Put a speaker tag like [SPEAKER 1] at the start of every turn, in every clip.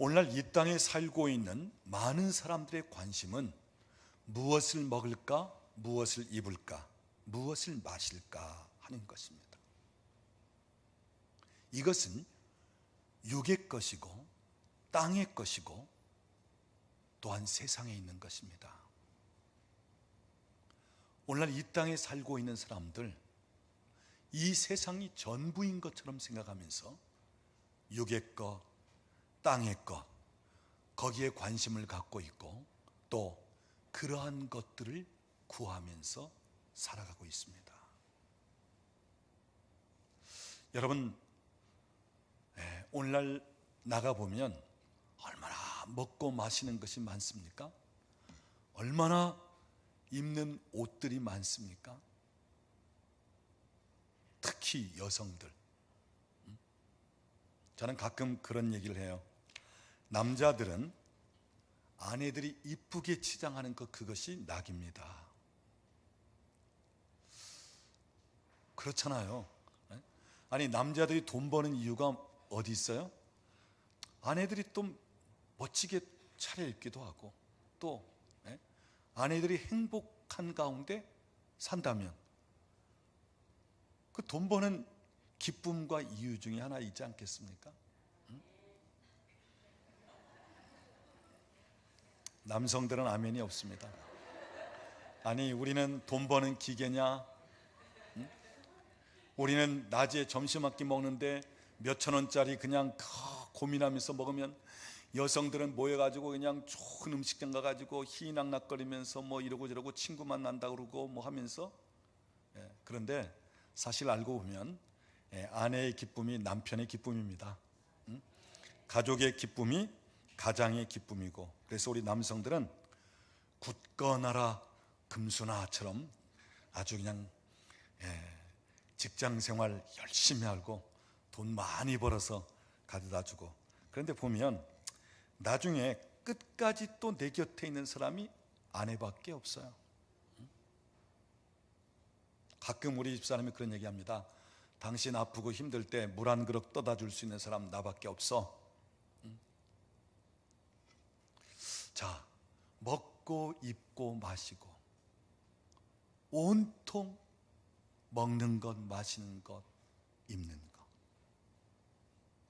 [SPEAKER 1] 오늘날 이 땅에 살고 있는 많은 사람들의 관심은 무엇을 먹을까, 무엇을 입을까, 무엇을 마실까 하는 것입니다. 이것은 육의 것이고 땅의 것이고 또한 세상에 있는 것입니다. 오늘날 이 땅에 살고 있는 사람들, 이 세상이 전부인 것처럼 생각하면서 육의 것, 땅의 것, 거기에 관심을 갖고 있고 또 그러한 것들을 구하면서 살아가고 있습니다. 여러분, 오늘날 나가보면 얼마나 먹고 마시는 것이 많습니까? 얼마나 입는 옷들이 많습니까? 특히 여성들. 저는 가끔 그런 얘기를 해요. 남자들은 아내들이 이쁘게 치장하는 그것이 낙입니다. 그렇잖아요. 아니, 남자들이 돈 버는 이유가 어디 있어요? 아내들이 또 멋지게 차려입기도 하고 또 아내들이 행복한 가운데 산다면 그 돈 버는 기쁨과 이유 중에 하나 있지 않겠습니까? 남성들은 아멘이 없습니다. 아니, 우리는 돈 버는 기계냐? 우리는 낮에 점심 한 끼 먹는데 몇천 원짜리 그냥 고민하면서 먹으면 여성들은 모여가지고 그냥 좋은 음식점 가가지고 희낙낙거리면서 뭐 이러고 저러고 친구 만난다 그러고 뭐 하면서, 그런데 사실 알고 보면 아내의 기쁨이 남편의 기쁨입니다. 가족의 기쁨이 가장의 기쁨이고, 그래서 우리 남성들은 굳건하라 금수나처럼 아주 그냥 직장 생활 열심히 하고 돈 많이 벌어서 가져다 주고, 그런데 보면 나중에 끝까지 또 내 곁에 있는 사람이 아내밖에 없어요. 가끔 우리 집사람이 그런 얘기합니다. 당신 아프고 힘들 때 물 한 그릇 떠다 줄 수 있는 사람 나밖에 없어. 자, 먹고 입고 마시고 온통 먹는 것, 마시는 것, 입는 것,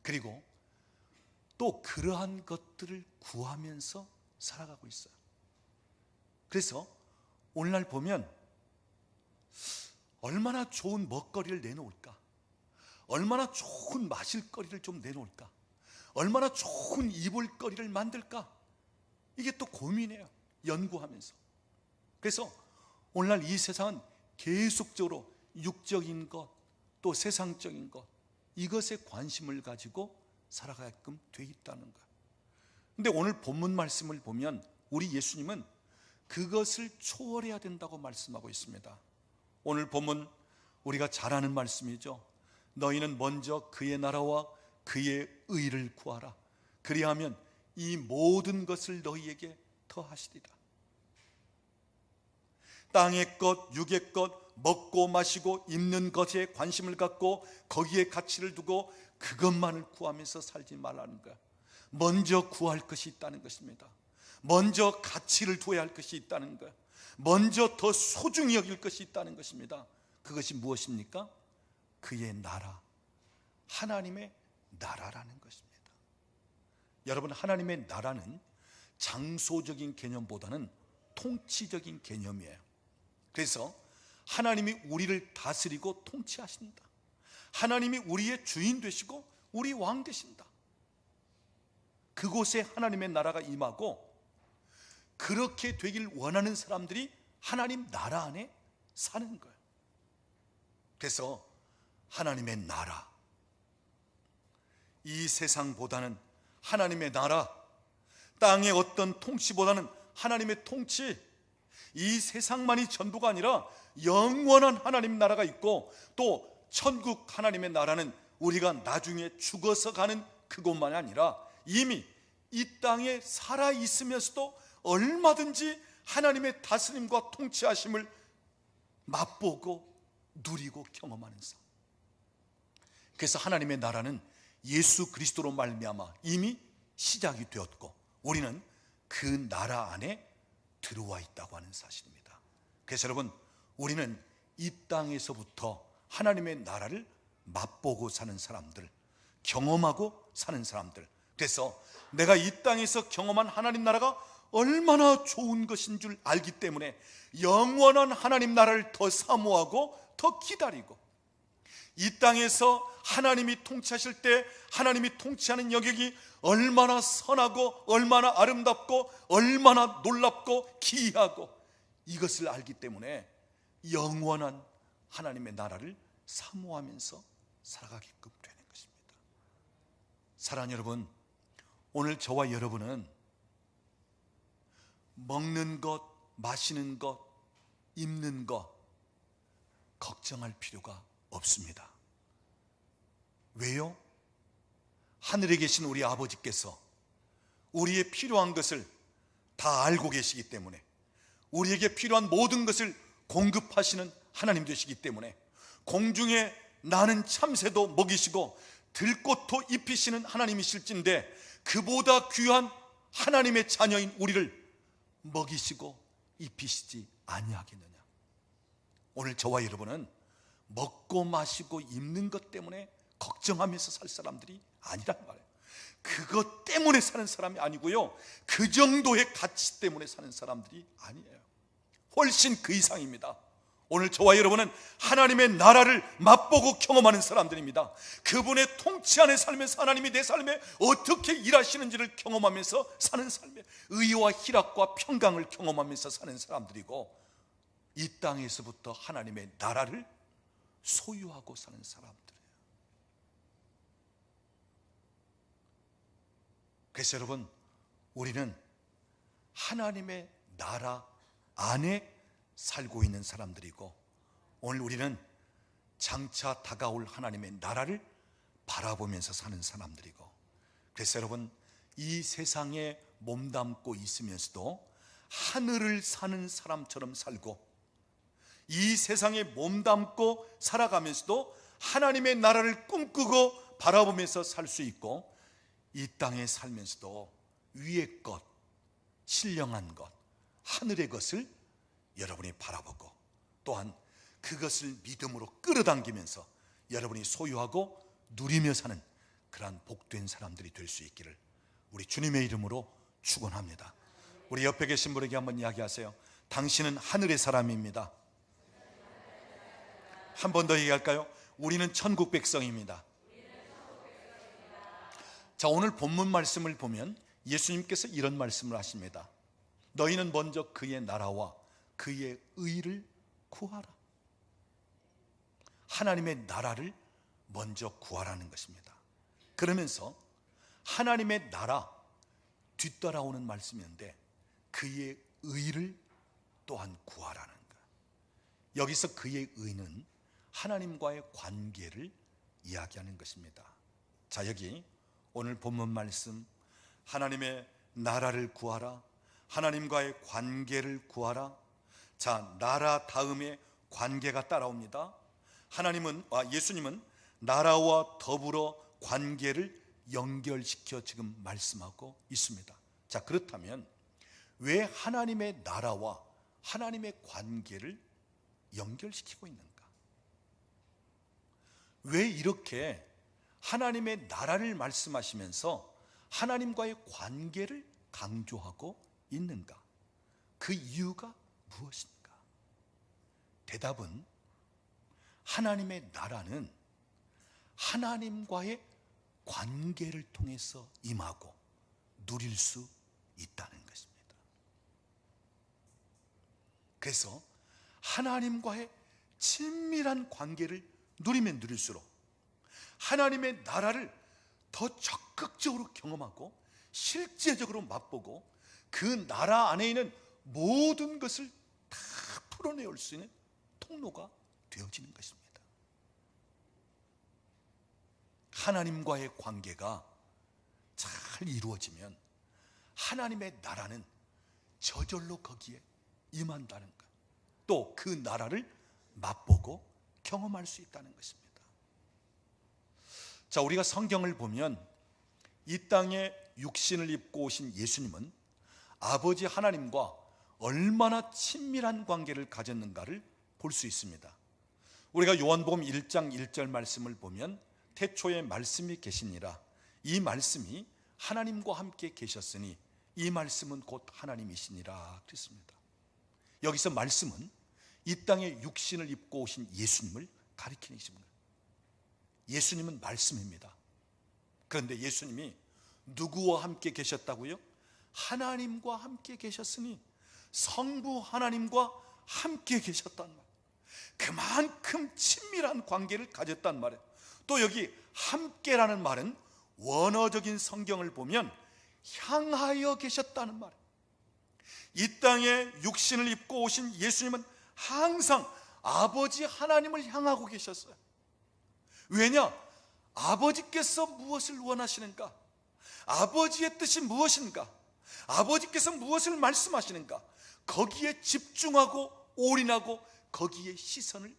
[SPEAKER 1] 그리고 또 그러한 것들을 구하면서 살아가고 있어요. 그래서 오늘날 보면 얼마나 좋은 먹거리를 내놓을까, 얼마나 좋은 마실 거리를 좀 내놓을까, 얼마나 좋은 입을 거리를 만들까, 이게 또 고민해요. 연구하면서. 그래서 오늘날 이 세상은 계속적으로 육적인 것, 또 세상적인 것, 이것에 관심을 가지고 살아가게끔 돼 있다는 거예요. 근데 오늘 본문 말씀을 보면 우리 예수님은 그것을 초월해야 된다고 말씀하고 있습니다. 오늘 본문 우리가 잘 아는 말씀이죠. 너희는 먼저 그의 나라와 그의 의를 구하라. 그리하면 이 모든 것을 너희에게 더하시리라. 땅의 것, 육의 것, 먹고 마시고 입는 것에 관심을 갖고 거기에 가치를 두고 그것만을 구하면서 살지 말라는 거야. 먼저 구할 것이 있다는 것입니다. 먼저 가치를 둬야 할 것이 있다는 거야. 먼저 더 소중히 여길 것이 있다는 것입니다. 그것이 무엇입니까? 그의 나라, 하나님의 나라라는 것입니다. 여러분, 하나님의 나라는 장소적인 개념보다는 통치적인 개념이에요. 그래서 하나님이 우리를 다스리고 통치하십니다. 하나님이 우리의 주인 되시고 우리 왕 되신다. 그곳에 하나님의 나라가 임하고 그렇게 되길 원하는 사람들이 하나님 나라 안에 사는 거예요. 그래서 하나님의 나라, 이 세상보다는 하나님의 나라, 땅의 어떤 통치보다는 하나님의 통치, 이 세상만이 전부가 아니라 영원한 하나님 나라가 있고 또 천국 하나님의 나라는 우리가 나중에 죽어서 가는 그곳만이 아니라 이미 이 땅에 살아 있으면서도 얼마든지 하나님의 다스림과 통치하심을 맛보고 누리고 경험하는 삶. 그래서 하나님의 나라는 예수 그리스도로 말미암아 이미 시작이 되었고 우리는 그 나라 안에 들어와 있다고 하는 사실입니다. 그래서 여러분, 우리는 이 땅에서부터 하나님의 나라를 맛보고 사는 사람들, 경험하고 사는 사람들, 그래서 내가 이 땅에서 경험한 하나님 나라가 얼마나 좋은 것인 줄 알기 때문에 영원한 하나님 나라를 더 사모하고 더 기다리고, 이 땅에서 하나님이 통치하실 때 하나님이 통치하는 영역이 얼마나 선하고 얼마나 아름답고 얼마나 놀랍고 기이하고, 이것을 알기 때문에 영원한 하나님의 나라를 사모하면서 살아가게끔 되는 것입니다. 사랑하는 여러분, 오늘 저와 여러분은 먹는 것, 마시는 것, 입는 것 걱정할 필요가 없습니다. 왜요? 하늘에 계신 우리 아버지께서 우리의 필요한 것을 다 알고 계시기 때문에, 우리에게 필요한 모든 것을 공급하시는 하나님 되시기 때문에, 공중에 나는 참새도 먹이시고 들꽃도 입히시는 하나님이실진데 그보다 귀한 하나님의 자녀인 우리를 먹이시고 입히시지 아니하겠느냐. 오늘 저와 여러분은 먹고 마시고 입는 것 때문에 걱정하면서 살 사람들이 아니란 말이에요. 그것 때문에 사는 사람이 아니고요, 그 정도의 가치 때문에 사는 사람들이 아니에요. 훨씬 그 이상입니다. 오늘 저와 여러분은 하나님의 나라를 맛보고 경험하는 사람들입니다. 그분의 통치 안에 살면서 하나님이 내 삶에 어떻게 일하시는지를 경험하면서 사는 삶에 의와 희락과 평강을 경험하면서 사는 사람들이고, 이 땅에서부터 하나님의 나라를 소유하고 사는 사람들이에요. 그래서 여러분, 우리는 하나님의 나라 안에 살고 있는 사람들이고, 오늘 우리는 장차 다가올 하나님의 나라를 바라보면서 사는 사람들이고, 그래서 여러분, 이 세상에 몸담고 있으면서도 하늘을 사는 사람처럼 살고, 이 세상에 몸담고 살아가면서도 하나님의 나라를 꿈꾸고 바라보면서 살 수 있고, 이 땅에 살면서도 위의 것, 신령한 것, 하늘의 것을 여러분이 바라보고, 또한 그것을 믿음으로 끌어당기면서 여러분이 소유하고 누리며 사는 그러한 복된 사람들이 될 수 있기를 우리 주님의 이름으로 축원합니다. 우리 옆에 계신 분에게 한번 이야기하세요. 당신은 하늘의 사람입니다. 한 번 더 얘기할까요? 우리는 천국 백성입니다. 자, 오늘 본문 말씀을 보면 예수님께서 이런 말씀을 하십니다. 너희는 먼저 그의 나라와 그의 의를 구하라. 하나님의 나라를 먼저 구하라는 것입니다. 그러면서 하나님의 나라 뒤따라오는 말씀인데 그의 의를 또한 구하라는 거예요. 여기서 그의 의는 하나님과의 관계를 이야기하는 것입니다. 자, 여기 오늘 본문 말씀, 하나님의 나라를 구하라, 하나님과의 관계를 구하라. 자, 나라 다음에 관계가 따라옵니다. 예수님은 나라와 더불어 관계를 연결시켜 지금 말씀하고 있습니다. 자, 그렇다면 왜 하나님의 나라와 하나님의 관계를 연결시키고 있는가? 왜 이렇게 하나님의 나라를 말씀하시면서 하나님과의 관계를 강조하고 있는가? 그 이유가 무엇인가? 대답은 하나님의 나라는 하나님과의 관계를 통해서 임하고 누릴 수 있다는 것입니다. 그래서 하나님과의 친밀한 관계를 누리면 누릴수록 하나님의 나라를 더 적극적으로 경험하고 실제적으로 맛보고 그 나라 안에 있는 모든 것을 다 풀어내올 수 있는 통로가 되어지는 것입니다. 하나님과의 관계가 잘 이루어지면 하나님의 나라는 저절로 거기에 임한다는 것, 또 그 나라를 맛보고 경험할 수 있다는 것입니다. 자, 우리가 성경을 보면 이 땅에 육신을 입고 오신 예수님은 아버지 하나님과 얼마나 친밀한 관계를 가졌는가를 볼 수 있습니다. 우리가 요한복음 1장 1절 말씀을 보면 태초에 말씀이 계시니라, 이 말씀이 하나님과 함께 계셨으니 이 말씀은 곧 하나님이시니라 그랬습니다. 여기서 말씀은 이 땅에 육신을 입고 오신 예수님을 가리키는 것입니다. 예수님은 말씀입니다. 그런데 예수님이 누구와 함께 계셨다고요? 하나님과 함께 계셨으니 성부 하나님과 함께 계셨단 말이에요. 그만큼 친밀한 관계를 가졌단 말이에요. 또 여기 함께라는 말은 원어적인 성경을 보면 향하여 계셨다는 말이에요. 이 땅에 육신을 입고 오신 예수님은 항상 아버지 하나님을 향하고 계셨어요. 왜냐? 아버지께서 무엇을 원하시는가? 아버지의 뜻이 무엇인가? 아버지께서 무엇을 말씀하시는가? 거기에 집중하고 올인하고 거기에 시선을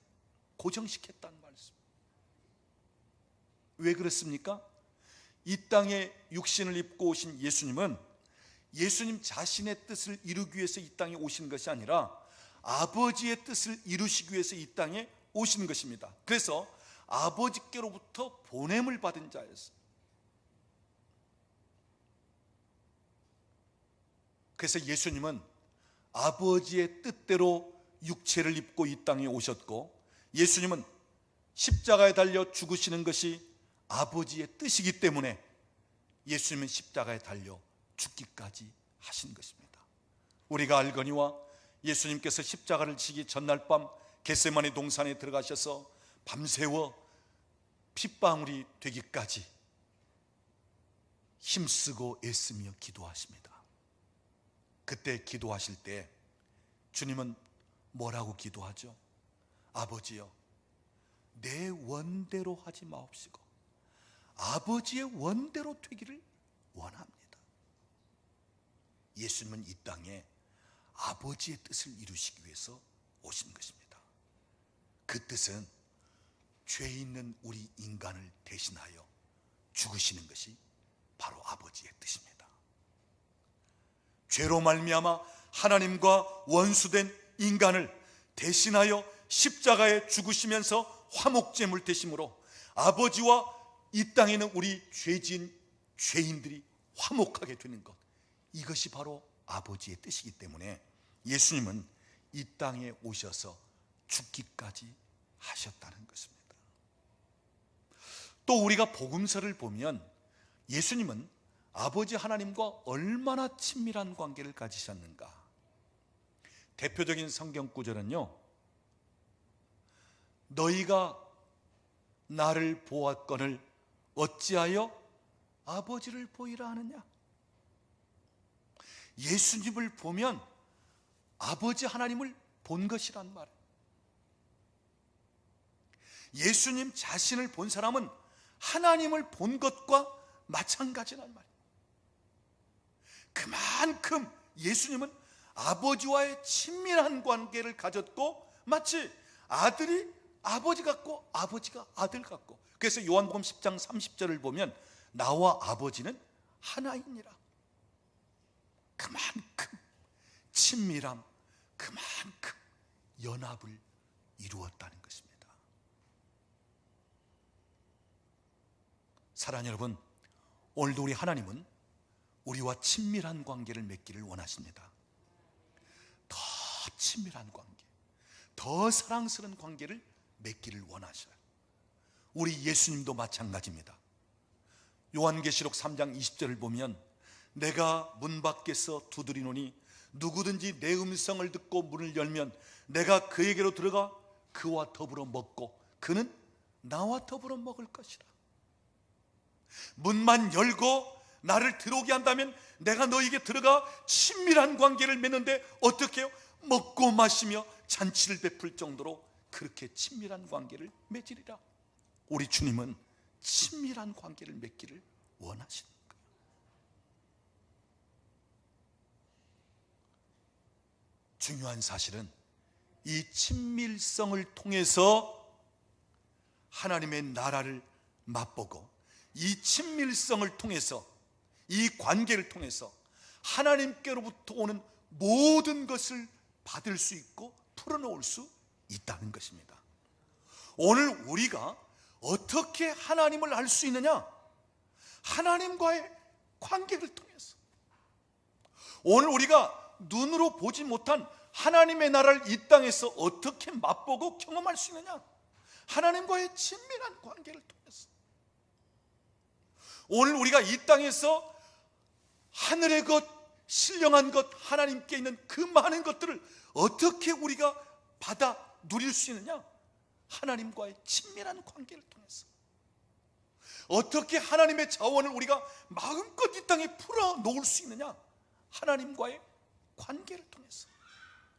[SPEAKER 1] 고정시켰다는 말씀. 왜 그렇습니까? 이 땅에 육신을 입고 오신 예수님은 예수님 자신의 뜻을 이루기 위해서 이 땅에 오신 것이 아니라 아버지의 뜻을 이루시기 위해서 이 땅에 오신 것입니다. 그래서 아버지께로부터 보냄을 받은 자였어요. 그래서 예수님은 아버지의 뜻대로 육체를 입고 이 땅에 오셨고, 예수님은 십자가에 달려 죽으시는 것이 아버지의 뜻이기 때문에 예수님은 십자가에 달려 죽기까지 하신 것입니다. 우리가 알거니와 예수님께서 십자가를 지기 전날 밤 겟세마네 동산에 들어가셔서 밤새워 핏방울이 되기까지 힘쓰고 애쓰며 기도하십니다. 그때 기도하실 때 주님은 뭐라고 기도하죠? 아버지여, 내 원대로 하지 마옵시고 아버지의 원대로 되기를 원합니다. 예수님은 이 땅에 아버지의 뜻을 이루시기 위해서 오신 것입니다. 그 뜻은 죄 있는 우리 인간을 대신하여 죽으시는 것이 바로 아버지의 뜻입니다. 죄로 말미암아 하나님과 원수된 인간을 대신하여 십자가에 죽으시면서 화목제물 되심으로 아버지와 이 땅에 있는 우리 죄진 죄인들이 화목하게 되는 것, 이것이 바로 아버지의 뜻이기 때문에 예수님은 이 땅에 오셔서 죽기까지 하셨다는 것입니다. 또 우리가 복음서를 보면 예수님은 아버지 하나님과 얼마나 친밀한 관계를 가지셨는가. 대표적인 성경 구절은요, 너희가 나를 보았거늘 어찌하여 아버지를 보이라 하느냐. 예수님을 보면 아버지 하나님을 본 것이란 말. 예수님 자신을 본 사람은 하나님을 본 것과 마찬가지란 말이에요. 그만큼 예수님은 아버지와의 친밀한 관계를 가졌고, 마치 아들이 아버지 같고 아버지가 아들 같고. 그래서 요한복음 10장 30절을 보면 나와 아버지는 하나이니라. 그만큼 친밀함, 그만큼 연합을 이루었다는 것입니다. 사랑하는 여러분, 오늘도 우리 하나님은 우리와 친밀한 관계를 맺기를 원하십니다. 더 친밀한 관계, 더 사랑스러운 관계를 맺기를 원하셔요. 우리 예수님도 마찬가지입니다. 요한계시록 3장 20절을 보면 내가 문 밖에서 두드리노니 누구든지 내 음성을 듣고 문을 열면 내가 그에게로 들어가 그와 더불어 먹고 그는 나와 더불어 먹을 것이라. 문만 열고 나를 들어오게 한다면 내가 너에게 들어가 친밀한 관계를 맺는데 어떻게 해요? 먹고 마시며 잔치를 베풀 정도로 그렇게 친밀한 관계를 맺으리라. 우리 주님은 친밀한 관계를 맺기를 원하시는 거예요. 중요한 사실은 이 친밀성을 통해서 하나님의 나라를 맛보고, 이 친밀성을 통해서 이 관계를 통해서 하나님께로부터 오는 모든 것을 받을 수 있고 풀어놓을 수 있다는 것입니다. 오늘 우리가 어떻게 하나님을 알 수 있느냐? 하나님과의 관계를 통해서. 오늘 우리가 눈으로 보지 못한 하나님의 나라를 이 땅에서 어떻게 맛보고 경험할 수 있느냐? 하나님과의 친밀한 관계를 통해서. 오늘 우리가 이 땅에서 하늘의 것, 신령한 것, 하나님께 있는 그 많은 것들을 어떻게 우리가 받아 누릴 수 있느냐? 하나님과의 친밀한 관계를 통해서. 어떻게 하나님의 자원을 우리가 마음껏 이 땅에 풀어놓을 수 있느냐? 하나님과의 관계를 통해서.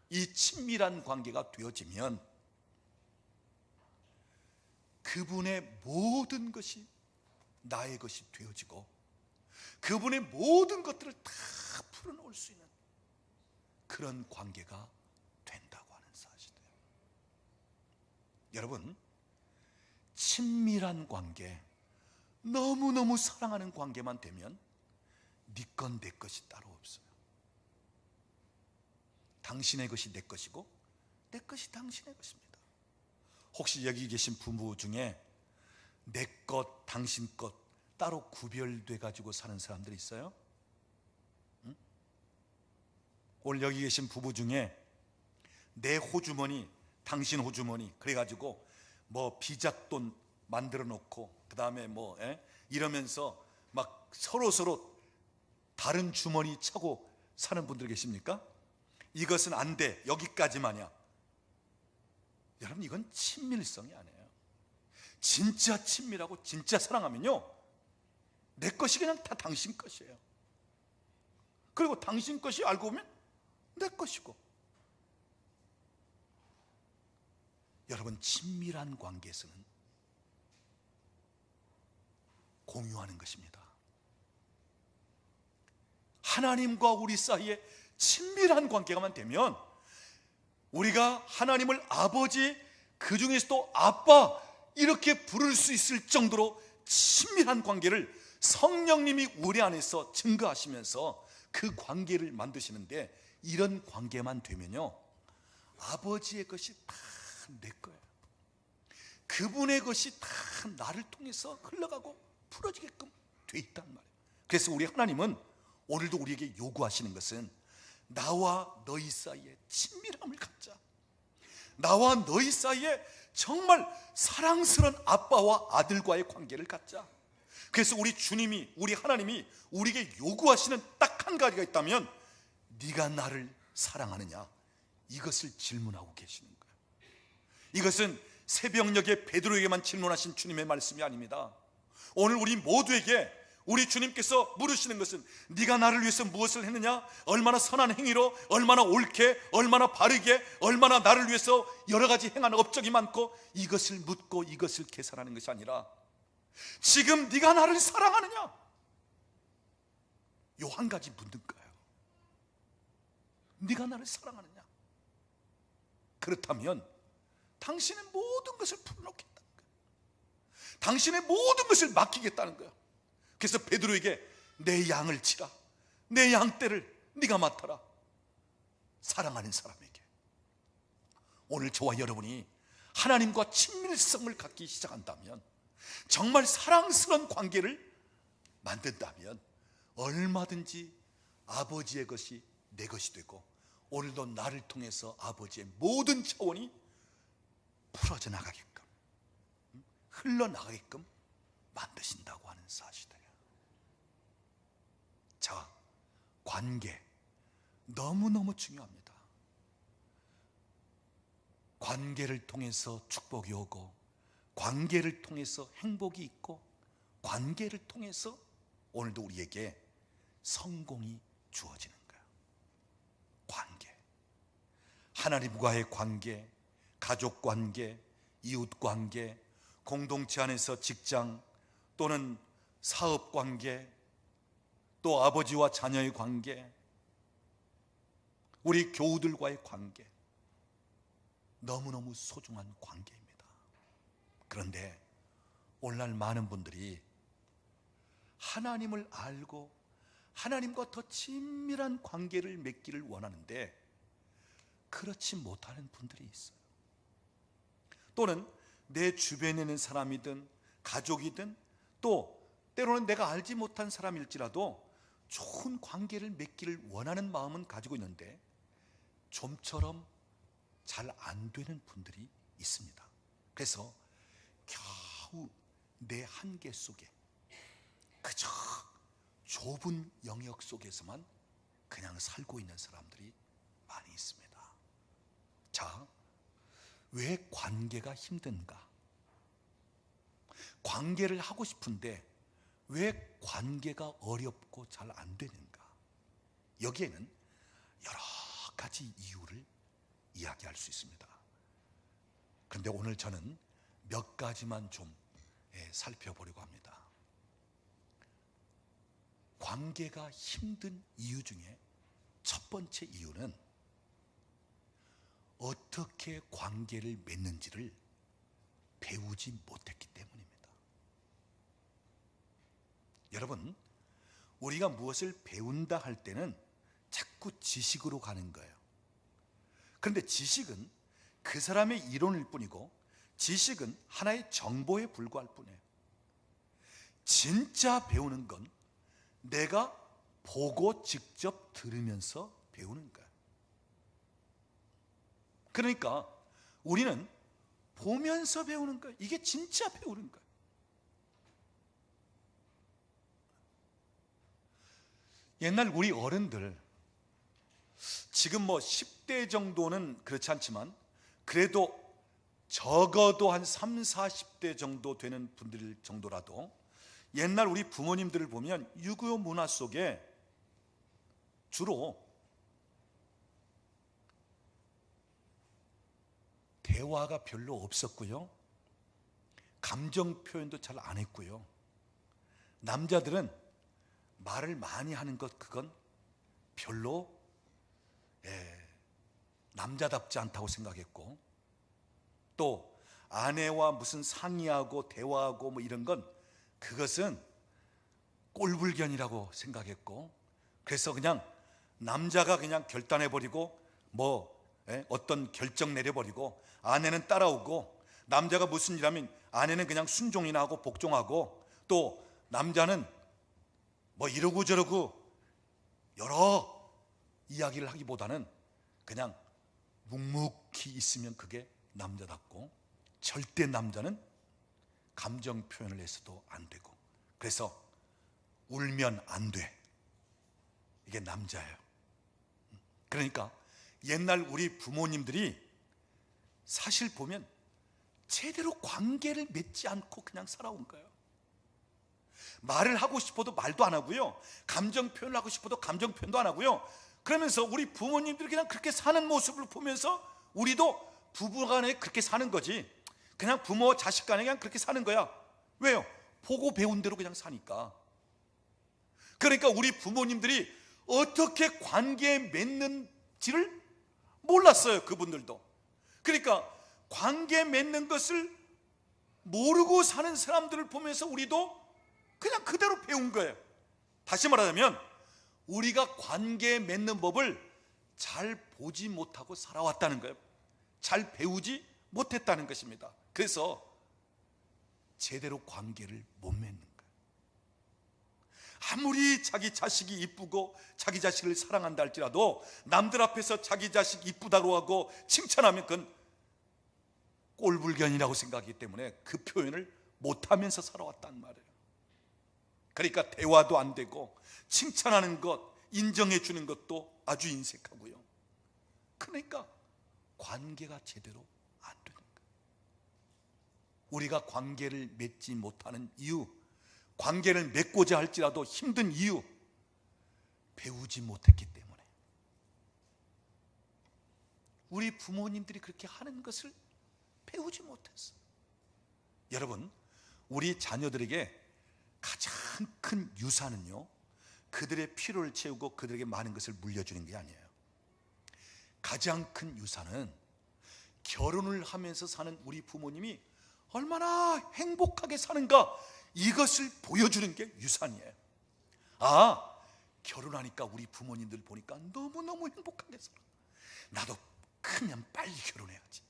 [SPEAKER 1] 이 친밀한 관계가 되어지면 그분의 모든 것이 나의 것이 되어지고 그분의 모든 것들을 다 풀어놓을 수 있는 그런 관계가 된다고 하는 사실이에요. 여러분, 친밀한 관계, 너무너무 사랑하는 관계만 되면 네 건 내 것이 따로 없어요. 당신의 것이 내 것이고 내 것이 당신의 것입니다. 혹시 여기 계신 부부 중에 내 것, 당신 것 따로 구별돼 가지고 사는 사람들이 있어요? 응? 오늘 여기 계신 부부 중에 내 호주머니, 당신 호주머니 그래가지고 뭐 비잣돈 만들어 놓고 그 다음에 뭐 이러면서 막 서로 다른 주머니 차고 사는 분들 계십니까? 이것은 안 돼, 여기까지만이야. 여러분, 이건 친밀성이 아니에요. 진짜 친밀하고 진짜 사랑하면요, 내 것이 그냥 다 당신 것이에요. 그리고 당신 것이 알고 보면 내 것이고. 여러분, 친밀한 관계에서는 공유하는 것입니다. 하나님과 우리 사이에 친밀한 관계가만 되면 우리가 하나님을 아버지, 그 중에서도 아빠 이렇게 부를 수 있을 정도로 친밀한 관계를 성령님이 우리 안에서 증거하시면서 그 관계를 만드시는데, 이런 관계만 되면요, 아버지의 것이 다 내 거예요. 그분의 것이 다 나를 통해서 흘러가고 풀어지게끔 돼 있단 말이에요. 그래서 우리 하나님은 오늘도 우리에게 요구하시는 것은 나와 너희 사이에 친밀함을 갖자. 나와 너희 사이에 정말 사랑스러운 아빠와 아들과의 관계를 갖자. 그래서 우리 주님이, 우리 하나님이 우리에게 요구하시는 딱 한 가지가 있다면, 네가 나를 사랑하느냐, 이것을 질문하고 계시는 거예요. 이것은 새벽녘에 베드로에게만 질문하신 주님의 말씀이 아닙니다. 오늘 우리 모두에게 우리 주님께서 물으시는 것은, 네가 나를 위해서 무엇을 했느냐? 얼마나 선한 행위로, 얼마나 옳게, 얼마나 바르게, 얼마나 나를 위해서 여러 가지 행한 업적이 많고, 이것을 묻고 이것을 계산하는 것이 아니라, 지금 네가 나를 사랑하느냐? 요 한 가지 묻는 거예요. 네가 나를 사랑하느냐? 그렇다면 당신의 모든 것을 풀어놓겠다는 거예요. 당신의 모든 것을 맡기겠다는 거예요. 그래서 베드로에게 내 양을 치라, 내 양떼를 네가 맡아라. 사랑하는 사람에게. 오늘 저와 여러분이 하나님과 친밀성을 갖기 시작한다면, 정말 사랑스러운 관계를 만든다면, 얼마든지 아버지의 것이 내 것이 되고, 오늘도 나를 통해서 아버지의 모든 차원이 풀어져 나가게끔, 흘러나가게끔 만드신다고 하는 사실이에요. 자, 관계 너무너무 중요합니다. 관계를 통해서 축복이 오고, 관계를 통해서 행복이 있고, 관계를 통해서 오늘도 우리에게 성공이 주어지는 거예요. 관계, 하나님과의 관계, 가족 관계, 이웃 관계, 공동체 안에서 직장 또는 사업 관계, 또 아버지와 자녀의 관계, 우리 교우들과의 관계, 너무너무 소중한 관계입니다. 그런데 오늘날 많은 분들이 하나님을 알고 하나님과 더 친밀한 관계를 맺기를 원하는데 그렇지 못하는 분들이 있어요. 또는 내 주변에 있는 사람이든 가족이든 또 때로는 내가 알지 못한 사람일지라도 좋은 관계를 맺기를 원하는 마음은 가지고 있는데 좀처럼 잘 안 되는 분들이 있습니다. 그래서 겨우 내 한계 속에 그저 좁은 영역 속에서만 그냥 살고 있는 사람들이 많이 있습니다. 자, 왜 관계가 힘든가? 관계를 하고 싶은데 왜 관계가 어렵고 잘 안 되는가? 여기에는 여러 가지 이유를 이야기할 수 있습니다. 그런데 오늘 저는 몇 가지만 좀 살펴보려고 합니다. 관계가 힘든 이유 중에 첫 번째 이유는 어떻게 관계를 맺는지를 배우지 못했기 때문입니다. 여러분, 우리가 무엇을 배운다 할 때는 자꾸 지식으로 가는 거예요. 그런데 지식은 그 사람의 이론일 뿐이고 지식은 하나의 정보에 불과할 뿐이에요. 진짜 배우는 건 내가 보고 직접 들으면서 배우는 거예요. 그러니까 우리는 보면서 배우는 거예요. 이게 진짜 배우는 거예요. 옛날 우리 어른들, 지금 10대 정도는 그렇지 않지만 그래도 적어도 한 3, 40대 정도 되는 분들 정도라도 옛날 우리 부모님들을 보면 6.25 문화 속에 주로 대화가 별로 없었고요, 감정 표현도 잘 안 했고요, 남자들은 말을 많이 하는 것, 그건 별로 남자답지 않다고 생각했고, 또 아내와 무슨 상의하고 대화하고 이런 건 그것은 꼴불견이라고 생각했고, 그래서 그냥 남자가 그냥 결단해버리고 어떤 결정 내려버리고 아내는 따라오고, 남자가 무슨 일하면 아내는 그냥 순종이나 하고 복종하고, 또 남자는 이러고 저러고 여러 이야기를 하기보다는 그냥 묵묵히 있으면 그게 남자답고, 절대 남자는 감정 표현을 해서도 안 되고, 그래서 울면 안 돼, 이게 남자예요. 그러니까 옛날 우리 부모님들이 사실 보면 제대로 관계를 맺지 않고 그냥 살아온 거예요. 말을 하고 싶어도 말도 안 하고요, 감정 표현을 하고 싶어도 감정 표현도 안 하고요. 그러면서 우리 부모님들이 그냥 그렇게 사는 모습을 보면서 우리도 부부간에 그렇게 사는 거지, 그냥 부모 자식 간에 그냥 그렇게 사는 거야. 왜요? 보고 배운 대로 그냥 사니까. 그러니까 우리 부모님들이 어떻게 관계 맺는지를 몰랐어요, 그분들도. 그러니까 관계 맺는 것을 모르고 사는 사람들을 보면서 우리도 그냥 그대로 배운 거예요. 다시 말하자면 우리가 관계 맺는 법을 잘 보지 못하고 살아왔다는 거예요. 잘 배우지 못했다는 것입니다. 그래서 제대로 관계를 못 맺는 거예요. 아무리 자기 자식이 이쁘고 자기 자식을 사랑한다 할지라도 남들 앞에서 자기 자식 이쁘다고 하고 칭찬하면 그건 꼴불견이라고 생각하기 때문에 그 표현을 못하면서 살아왔단 말이에요. 그러니까 대화도 안 되고 칭찬하는 것, 인정해 주는 것도 아주 인색하고요. 그러니까 관계가 제대로 안 되는 거예요. 우리가 관계를 맺지 못하는 이유, 관계를 맺고자 할지라도 힘든 이유, 배우지 못했기 때문에. 우리 부모님들이 그렇게 하는 것을 배우지 못했어. 여러분, 우리 자녀들에게 가장 큰 유산은요, 그들의 필요를 채우고 그들에게 많은 것을 물려주는 게 아니에요. 가장 큰 유산은 결혼을 하면서 사는 우리 부모님이 얼마나 행복하게 사는가, 이것을 보여주는 게 유산이에요. 결혼하니까 우리 부모님들 보니까 너무너무 행복하게 살아. 나도 크면 빨리 결혼해야지.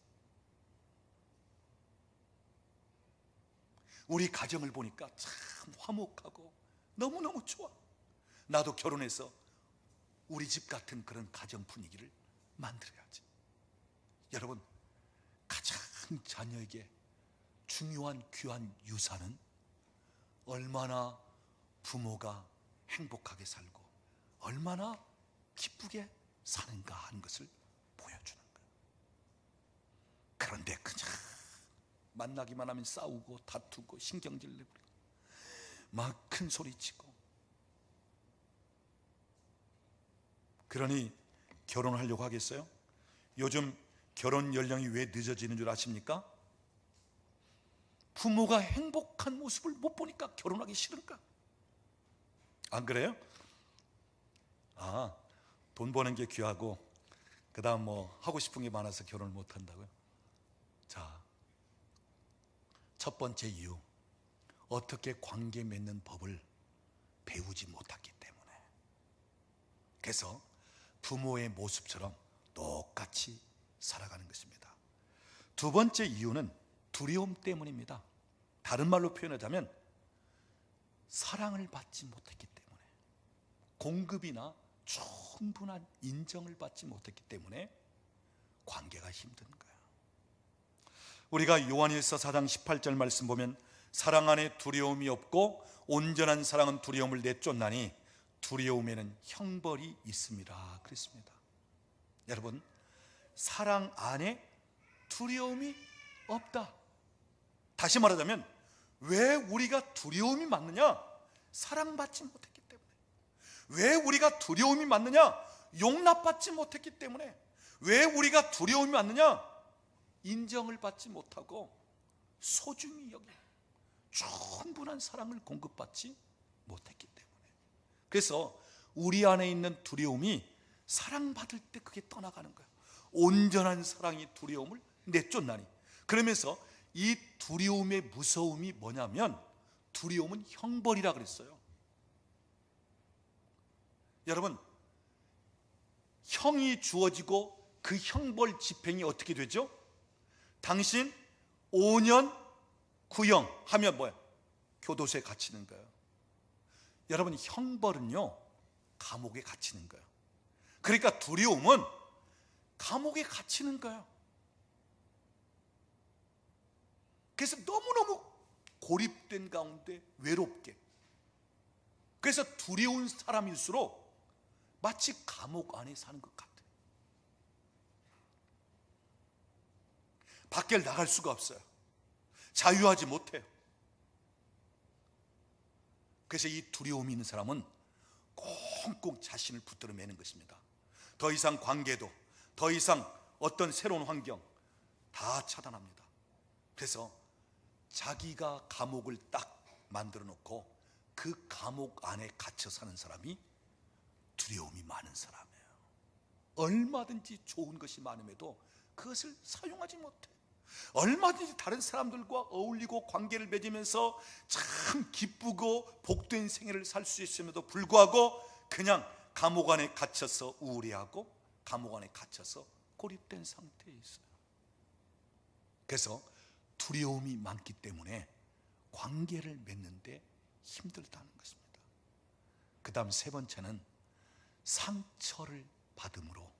[SPEAKER 1] 우리 가정을 보니까 참 화목하고 너무너무 좋아. 나도 결혼해서 우리 집 같은 그런 가정 분위기를 만들어야지. 여러분, 가장 자녀에게 중요한 귀한 유산은 얼마나 부모가 행복하게 살고 얼마나 기쁘게 사는가 하는 것을 보여주는 거예요. 그런데 그냥 만나기만 하면 싸우고 다투고 신경질 내고 막 큰 소리 치고. 그러니 결혼하려고 하겠어요? 요즘 결혼 연령이 왜 늦어지는 줄 아십니까? 부모가 행복한 모습을 못 보니까 결혼하기 싫은가? 안 그래요? 돈 버는 게 귀하고 그 다음 뭐 하고 싶은 게 많아서 결혼을 못 한다고요? 자, 첫 번째 이유, 어떻게 관계 맺는 법을 배우지 못했기 때문에. 그래서 부모의 모습처럼 똑같이 살아가는 것입니다. 두 번째 이유는 두려움 때문입니다. 다른 말로 표현하자면 사랑을 받지 못했기 때문에, 공급이나 충분한 인정을 받지 못했기 때문에 관계가 힘든 거예요. 우리가 요한일서 4장 18절 말씀 보면 사랑 안에 두려움이 없고 온전한 사랑은 두려움을 내쫓나니 두려움에는 형벌이 있습니다 그랬습니다. 여러분, 사랑 안에 두려움이 없다. 다시 말하자면 왜 우리가 두려움이 많느냐? 사랑받지 못했기 때문에. 왜 우리가 두려움이 많느냐? 용납받지 못했기 때문에. 왜 우리가 두려움이 많느냐? 인정을 받지 못하고 소중히 여기 충분한 사랑을 공급받지 못했기 때문에. 그래서 우리 안에 있는 두려움이 사랑받을 때 그게 떠나가는 거예요. 온전한 사랑이 두려움을 내쫓나니. 그러면서 이 두려움의 무서움이 뭐냐면 두려움은 형벌이라 그랬어요. 여러분, 형이 주어지고 그 형벌 집행이 어떻게 되죠? 당신 5년 구형 하면 뭐야? 교도소에 갇히는 거예요. 여러분, 형벌은요 감옥에 갇히는 거예요. 그러니까 두려움은 감옥에 갇히는 거예요. 그래서 너무너무 고립된 가운데 외롭게, 그래서 두려운 사람일수록 마치 감옥 안에 사는 것 같아요. 밖에 나갈 수가 없어요. 자유하지 못해요. 그래서 이 두려움이 있는 사람은 꽁꽁 자신을 붙들어 매는 것입니다. 더 이상 관계도, 더 이상 어떤 새로운 환경 다 차단합니다. 그래서 자기가 감옥을 딱 만들어 놓고 그 감옥 안에 갇혀 사는 사람이 두려움이 많은 사람이에요. 얼마든지 좋은 것이 많음에도 그것을 사용하지 못해. 얼마든지 다른 사람들과 어울리고 관계를 맺으면서 참 기쁘고 복된 생애를 살 수 있음에도 불구하고 그냥 감옥 안에 갇혀서 우울해하고 감옥 안에 갇혀서 고립된 상태에 있어요. 그래서 두려움이 많기 때문에 관계를 맺는데 힘들다는 것입니다. 그 다음 세 번째는 상처를 받음으로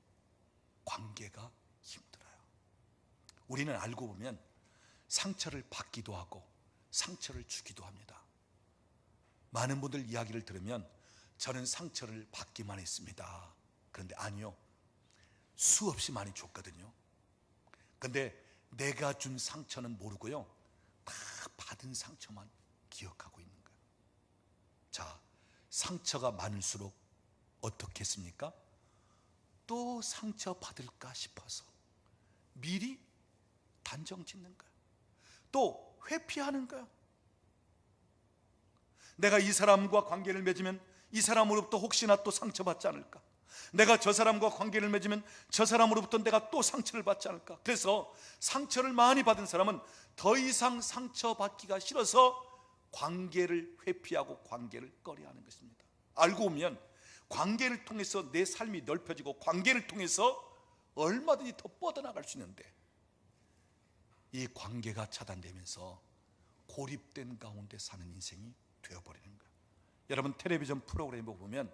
[SPEAKER 1] 관계가 힘들어요. 우리는 알고 보면 상처를 받기도 하고 상처를 주기도 합니다. 많은 분들 이야기를 들으면 저는 상처를 받기만 했습니다. 그런데 아니요, 수없이 많이 줬거든요. 그런데 내가 준 상처는 모르고요, 다 받은 상처만 기억하고 있는 거예요. 자, 상처가 많을수록 어떻게 했습니까? 또 상처 받을까 싶어서 미리 단정 짓는 거예요. 또 회피하는 거예요. 내가 이 사람과 관계를 맺으면 이 사람으로부터 혹시나 또 상처받지 않을까? 내가 저 사람과 관계를 맺으면 저 사람으로부터 내가 또 상처를 받지 않을까? 그래서 상처를 많이 받은 사람은 더 이상 상처받기가 싫어서 관계를 회피하고 관계를 꺼려하는 것입니다. 알고 보면 관계를 통해서 내 삶이 넓혀지고 관계를 통해서 얼마든지 더 뻗어나갈 수 있는데 이 관계가 차단되면서 고립된 가운데 사는 인생이 되어버리는 거예요. 여러분 텔레비전 프로그램 보면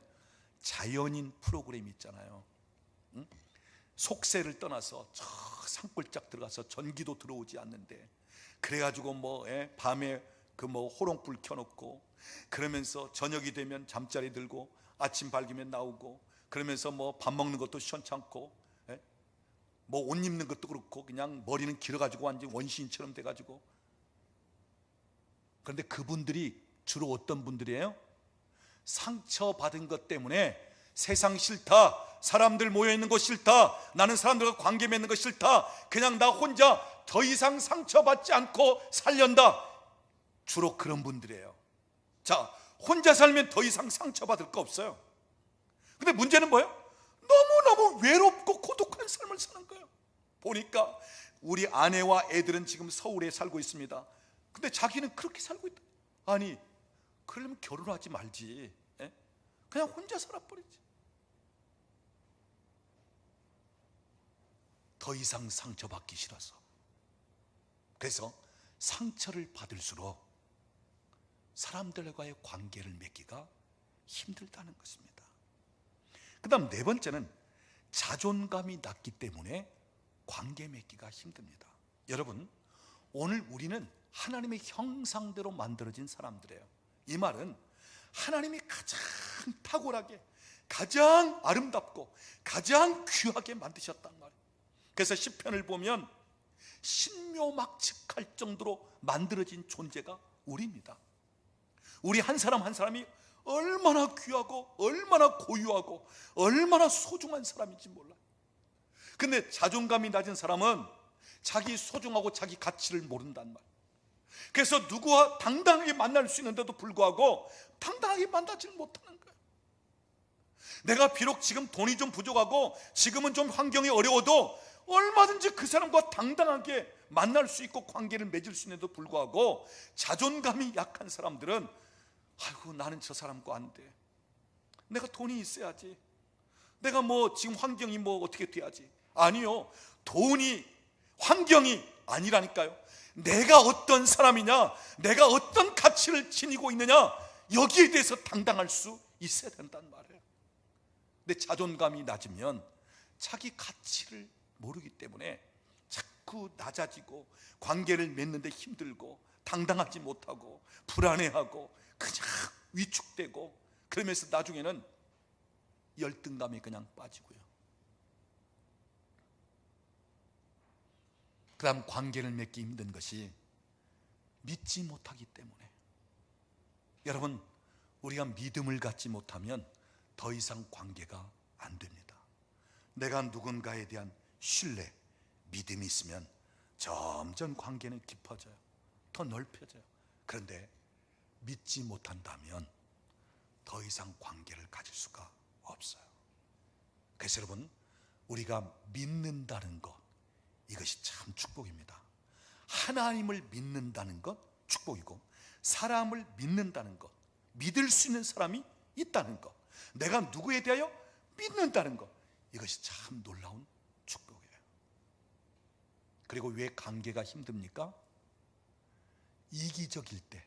[SPEAKER 1] 자연인 프로그램 있잖아요. 응? 속세를 떠나서 저 산골짝 들어가서 전기도 들어오지 않는데 그래가지고 밤에 호롱불 켜놓고 그러면서 저녁이 되면 잠자리 들고 아침 밝으면 나오고 그러면서 밥 먹는 것도 시원찮고 옷 입는 것도 그렇고 그냥 머리는 길어가지고 완전 원시인처럼 돼가지고. 그런데 그분들이 주로 어떤 분들이에요? 상처받은 것 때문에 세상 싫다, 사람들 모여있는 거 싫다, 나는 사람들과 관계 맺는 거 싫다, 그냥 나 혼자 더 이상 상처받지 않고 살련다. 주로 그런 분들이에요. 자, 혼자 살면 더 이상 상처받을 거 없어요. 근데 문제는 뭐예요? 너무너무 외롭고 고독한 삶을 사는 거예요. 보니까 우리 아내와 애들은 지금 서울에 살고 있습니다. 근데 자기는 그렇게 살고 있다. 아니, 그러려면 결혼하지 말지. 그냥 혼자 살아버리지. 더 이상 상처받기 싫어서. 그래서 상처를 받을수록 사람들과의 관계를 맺기가 힘들다는 것입니다. 그 다음 네 번째는 자존감이 낮기 때문에 관계 맺기가 힘듭니다. 여러분, 오늘 우리는 하나님의 형상대로 만들어진 사람들이에요. 이 말은 하나님이 가장 탁월하게, 가장 아름답고 가장 귀하게 만드셨단 말이에요. 그래서 시편을 보면 신묘막측할 정도로 만들어진 존재가 우리입니다. 우리 한 사람 한 사람이 얼마나 귀하고 얼마나 고유하고 얼마나 소중한 사람인지 몰라요. 근데 자존감이 낮은 사람은 자기 소중하고 자기 가치를 모른단 말이에요. 그래서 누구와 당당하게 만날 수 있는데도 불구하고 당당하게 만나지 못하는 거예요. 내가 비록 지금 돈이 좀 부족하고 지금은 좀 환경이 어려워도 얼마든지 그 사람과 당당하게 만날 수 있고 관계를 맺을 수 있는데도 불구하고 자존감이 약한 사람들은 아이고, 나는 저 사람과 안 돼. 내가 돈이 있어야지. 내가 지금 환경이 어떻게 돼야지. 아니요, 돈이 환경이 아니라니까요. 내가 어떤 사람이냐, 내가 어떤 가치를 지니고 있느냐, 여기에 대해서 당당할 수 있어야 된단 말이에요. 근데 자존감이 낮으면 자기 가치를 모르기 때문에 자꾸 낮아지고 관계를 맺는데 힘들고 당당하지 못하고 불안해하고 그냥 위축되고, 그러면서 나중에는 열등감에 그냥 빠지고요. 그 다음 관계를 맺기 힘든 것이 믿지 못하기 때문에. 여러분, 우리가 믿음을 갖지 못하면 더 이상 관계가 안 됩니다. 내가 누군가에 대한 신뢰, 믿음이 있으면 점점 관계는 깊어져요. 더 넓혀져요. 그런데 믿지 못한다면 더 이상 관계를 가질 수가 없어요. 그래서 여러분, 우리가 믿는다는 것, 이것이 참 축복입니다. 하나님을 믿는다는 것 축복이고, 사람을 믿는다는 것, 믿을 수 있는 사람이 있다는 것, 내가 누구에 대하여 믿는다는 것, 이것이 참 놀라운 축복이에요. 그리고 왜 관계가 힘듭니까? 이기적일 때,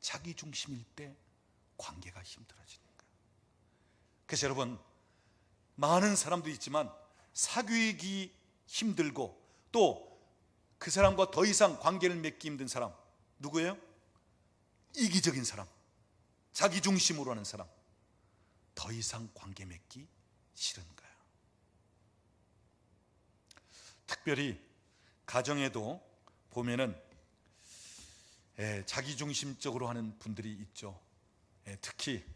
[SPEAKER 1] 자기 중심일 때 관계가 힘들어지는 거예요. 그래서 여러분, 많은 사람도 있지만 사귀기 힘들고 또 그 사람과 더 이상 관계를 맺기 힘든 사람 누구예요? 이기적인 사람, 자기 중심으로 하는 사람, 더 이상 관계 맺기 싫은 거예요. 특별히 가정에도 보면은 자기 중심적으로 하는 분들이 있죠. 특히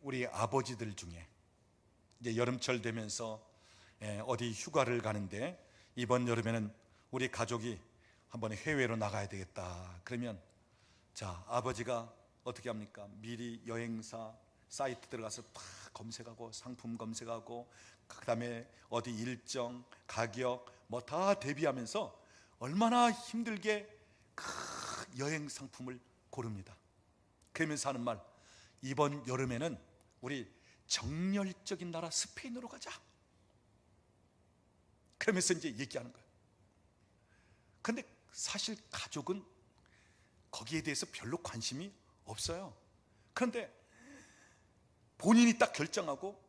[SPEAKER 1] 우리 아버지들 중에 이제 여름철 되면서 어디 휴가를 가는데 이번 여름에는 우리 가족이 한번 해외로 나가야 되겠다. 그러면 자, 아버지가 어떻게 합니까? 미리 여행사 사이트 들어가서 다 검색하고 상품 검색하고 그 다음에 어디 일정, 가격 다 대비하면서 얼마나 힘들게 그 여행 상품을 고릅니다. 그러면서 하는 말, 이번 여름에는 우리 정열적인 나라 스페인으로 가자. 그러면서 이제 얘기하는 거예요. 근데 사실 가족은 거기에 대해서 별로 관심이 없어요. 그런데 본인이 딱 결정하고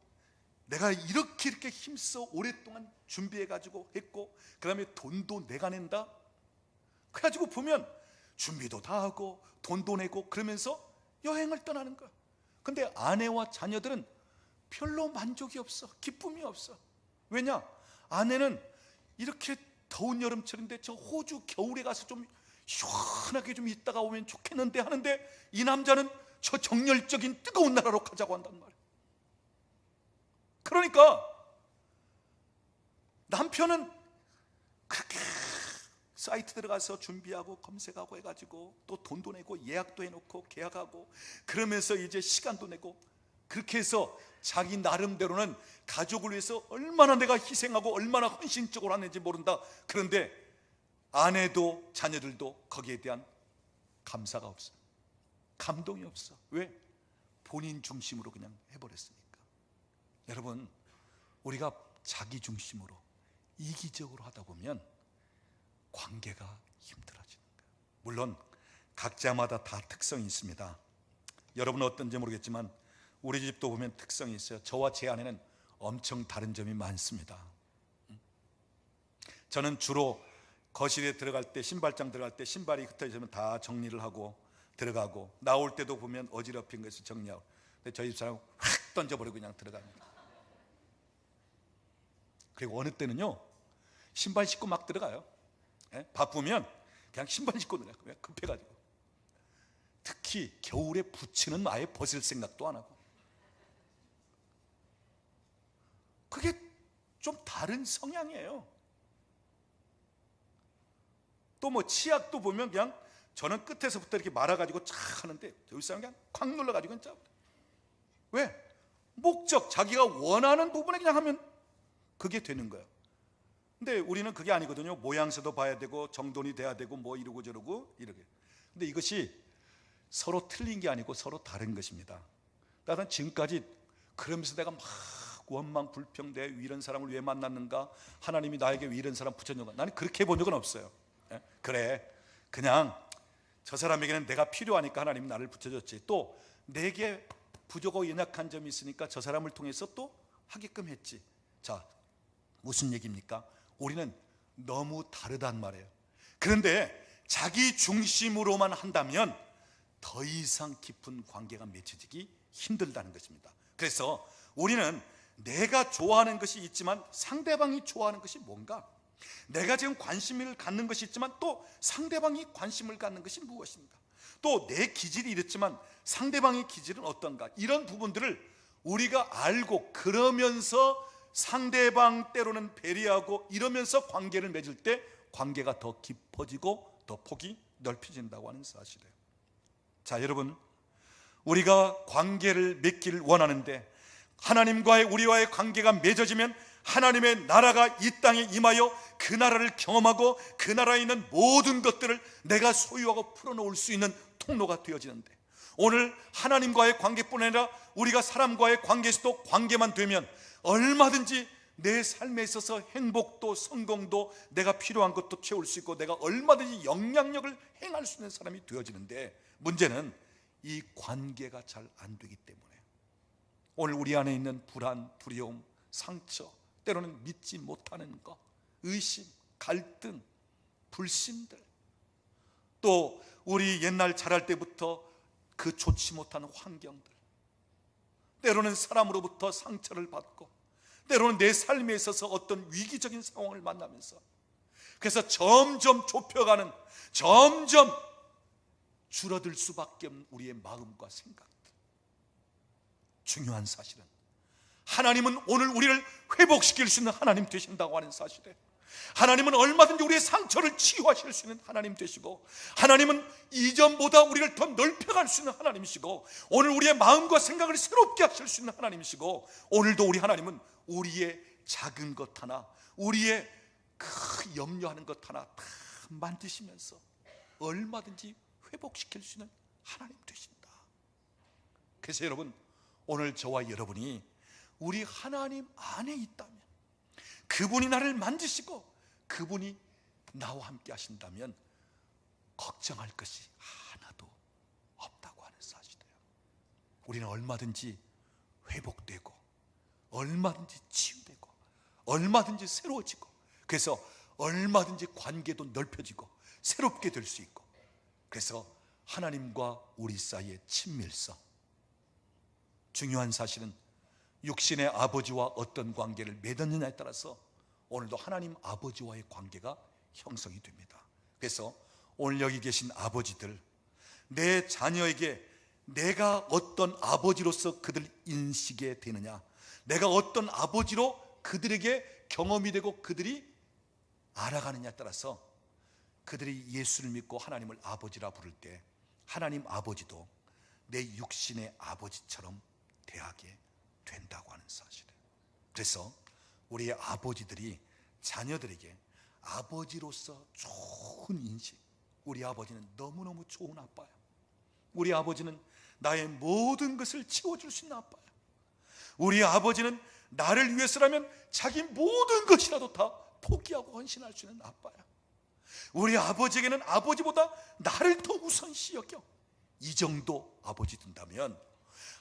[SPEAKER 1] 내가 이렇게 힘써 오랫동안 준비해가지고 했고, 그 다음에 돈도 내가 낸다. 그래가지고 보면 준비도 다 하고 돈도 내고 그러면서 여행을 떠나는 거야. 근데 아내와 자녀들은 별로 만족이 없어. 기쁨이 없어. 왜냐? 아내는 이렇게 더운 여름철인데 저 호주 겨울에 가서 좀 시원하게 좀 있다가 오면 좋겠는데 하는데, 이 남자는 저 정열적인 뜨거운 나라로 가자고 한단 말이야. 그러니까 남편은 그렇게 사이트 들어가서 준비하고 검색하고 해가지고 또 돈도 내고 예약도 해놓고 계약하고 그러면서 이제 시간도 내고, 그렇게 해서 자기 나름대로는 가족을 위해서 얼마나 내가 희생하고 얼마나 헌신적으로 하는지 모른다. 그런데 아내도 자녀들도 거기에 대한 감사가 없어. 감동이 없어. 왜? 본인 중심으로 그냥 해버렸으니까. 여러분, 우리가 자기 중심으로 이기적으로 하다 보면 관계가 힘들어지는 거예요. 물론 각자마다 다 특성이 있습니다. 여러분은 어떤지 모르겠지만 우리 집도 보면 특성이 있어요. 저와 제 아내는 엄청 다른 점이 많습니다. 저는 주로 거실에 들어갈 때, 신발장 들어갈 때 신발이 흩어지면 다 정리를 하고 들어가고, 나올 때도 보면 어지럽힌 것을 정리하고. 근데 저희 집사람은 확 던져버리고 그냥 들어갑니다. 그리고 어느 때는요, 신발 신고 막 들어가요. 바쁘면 그냥 신발 신고 들어가요. 급해가지고. 특히 겨울에 부츠는 아예 벗을 생각도 안 하고. 그게 좀 다른 성향이에요. 또 뭐 치약도 보면 그냥 저는 끝에서부터 이렇게 말아가지고 착 하는데 저희 사람 그냥 콱 눌러가지고 그냥 왜? 목적, 자기가 원하는 부분에 그냥 하면 그게 되는 거예요. 근데 우리는 그게 아니거든요. 모양새도 봐야 되고 정돈이 돼야 되고 뭐 이러고 저러고 이렇게. 근데 이것이 서로 틀린 게 아니고 서로 다른 것입니다. 나는 지금까지 그러면서 내가 막 원망 불평, 내 이런 사람을 왜 만났는가, 하나님이 나에게 왜 이런 사람 붙였는가, 나는 그렇게 해본 적은 없어요. 그래, 그냥 저 사람에게는 내가 필요하니까 하나님이 나를 붙여줬지, 또 내게 부족하고 연약한 점이 있으니까 저 사람을 통해서 또 하게끔 했지. 자, 무슨 얘기입니까? 우리는 너무 다르단 말이에요. 그런데 자기 중심으로만 한다면 더 이상 깊은 관계가 맺혀지기 힘들다는 것입니다. 그래서 우리는 내가 좋아하는 것이 있지만 상대방이 좋아하는 것이 뭔가, 내가 지금 관심을 갖는 것이 있지만 또 상대방이 관심을 갖는 것이 무엇인가, 또 내 기질이 이렇지만 상대방의 기질은 어떤가, 이런 부분들을 우리가 알고 그러면서 상대방 때로는 배려하고 이러면서 관계를 맺을 때 관계가 더 깊어지고 더 폭이 넓혀진다고 하는 사실이에요. 자, 여러분, 우리가 관계를 맺기를 원하는데 하나님과의 우리와의 관계가 맺어지면 하나님의 나라가 이 땅에 임하여 그 나라를 경험하고 그 나라에 있는 모든 것들을 내가 소유하고 풀어놓을 수 있는 통로가 되어지는데, 오늘 하나님과의 관계뿐 아니라 우리가 사람과의 관계에서도 관계만 되면 얼마든지 내 삶에 있어서 행복도 성공도 내가 필요한 것도 채울 수 있고 내가 얼마든지 영향력을 행할 수 있는 사람이 되어지는데, 문제는 이 관계가 잘 안 되기 때문에 오늘 우리 안에 있는 불안, 두려움, 상처, 때로는 믿지 못하는 것, 의심, 갈등, 불신들, 또 우리 옛날 자랄 때부터 그 좋지 못한 환경들, 때로는 사람으로부터 상처를 받고 때로는 내 삶에 있어서 어떤 위기적인 상황을 만나면서, 그래서 점점 좁혀가는, 점점 줄어들 수밖에 없는 우리의 마음과 생각들. 중요한 사실은 하나님은 오늘 우리를 회복시킬 수 있는 하나님 되신다고 하는 사실에, 하나님은 얼마든지 우리의 상처를 치유하실 수 있는 하나님 되시고, 하나님은 이전보다 우리를 더 넓혀갈 수 있는 하나님이시고, 오늘 우리의 마음과 생각을 새롭게 하실 수 있는 하나님이시고, 오늘도 우리 하나님은 우리의 작은 것 하나, 우리의 그 염려하는 것 하나 다 만드시면서 얼마든지 회복시킬 수 있는 하나님 되신다. 그래서 여러분, 오늘 저와 여러분이 우리 하나님 안에 있다면, 그분이 나를 만지시고 그분이 나와 함께 하신다면 걱정할 것이 하나도 없다고 하는 사실이에요. 우리는 얼마든지 회복되고, 얼마든지 치유되고, 얼마든지 새로워지고, 그래서 얼마든지 관계도 넓혀지고 새롭게 될 수 있고, 그래서 하나님과 우리 사이의 친밀성, 중요한 사실은 육신의 아버지와 어떤 관계를 맺었느냐에 따라서 오늘도 하나님 아버지와의 관계가 형성이 됩니다. 그래서 오늘 여기 계신 아버지들, 내 자녀에게 내가 어떤 아버지로서 그들 인식이 되느냐, 내가 어떤 아버지로 그들에게 경험이 되고 그들이 알아가느냐에 따라서 그들이 예수를 믿고 하나님을 아버지라 부를 때 하나님 아버지도 내 육신의 아버지처럼 대하게 된다고 하는 사실이에요. 그래서 우리의 아버지들이 자녀들에게 아버지로서 좋은 인식, 우리 아버지는 너무너무 좋은 아빠야, 우리 아버지는 나의 모든 것을 채워줄 수 있는 아빠야, 우리 아버지는 나를 위해서라면 자기 모든 것이라도 다 포기하고 헌신할 수 있는 아빠야, 우리 아버지에게는 아버지보다 나를 더 우선시 여겨. 이 정도 아버지 된다면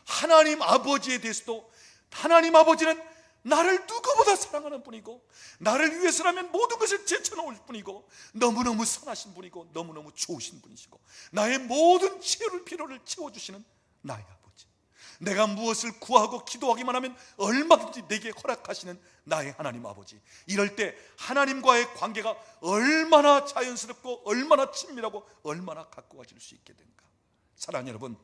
[SPEAKER 1] 하나님 아버지에 대해서도 하나님 아버지는 나를 누구보다 사랑하는 분이고, 나를 위해서라면 모든 것을 제쳐놓을 분이고, 너무너무 선하신 분이고, 너무너무 좋으신 분이시고, 나의 모든 치유를 필요를 채워주시는 나의 아버지, 내가 무엇을 구하고 기도하기만 하면 얼마든지 내게 허락하시는 나의 하나님 아버지. 이럴 때 하나님과의 관계가 얼마나 자연스럽고 얼마나 친밀하고 얼마나 가까워질 수 있게 된가. 사랑하는 여러분,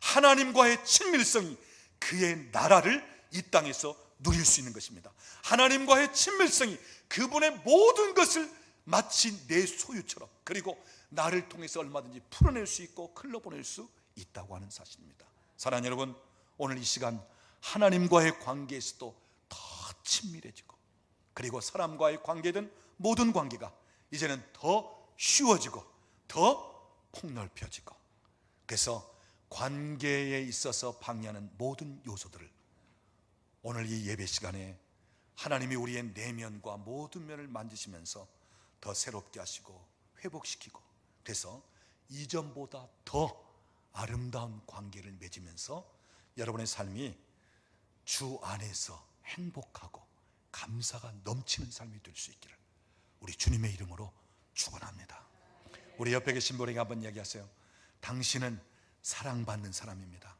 [SPEAKER 1] 하나님과의 친밀성이 그의 나라를 이 땅에서 누릴 수 있는 것입니다. 하나님과의 친밀성이 그분의 모든 것을 마치 내 소유처럼, 그리고 나를 통해서 얼마든지 풀어낼 수 있고 흘러보낼 수 있다고 하는 사실입니다. 사랑하는 여러분, 오늘 이 시간 하나님과의 관계에서도 더 친밀해지고, 그리고 사람과의 관계든 모든 관계가 이제는 더 쉬워지고 더 폭넓혀지고, 그래서 관계에 있어서 방해하는 모든 요소들을 오늘 이 예배 시간에 하나님이 우리의 내면과 모든 면을 만지시면서 더 새롭게 하시고 회복시키고, 그래서 이전보다 더 아름다운 관계를 맺으면서 여러분의 삶이 주 안에서 행복하고 감사가 넘치는 삶이 될 수 있기를 우리 주님의 이름으로 축원합니다. 우리 옆에 계신 분에게 한번 이야기하세요. 당신은 사랑받는 사람입니다.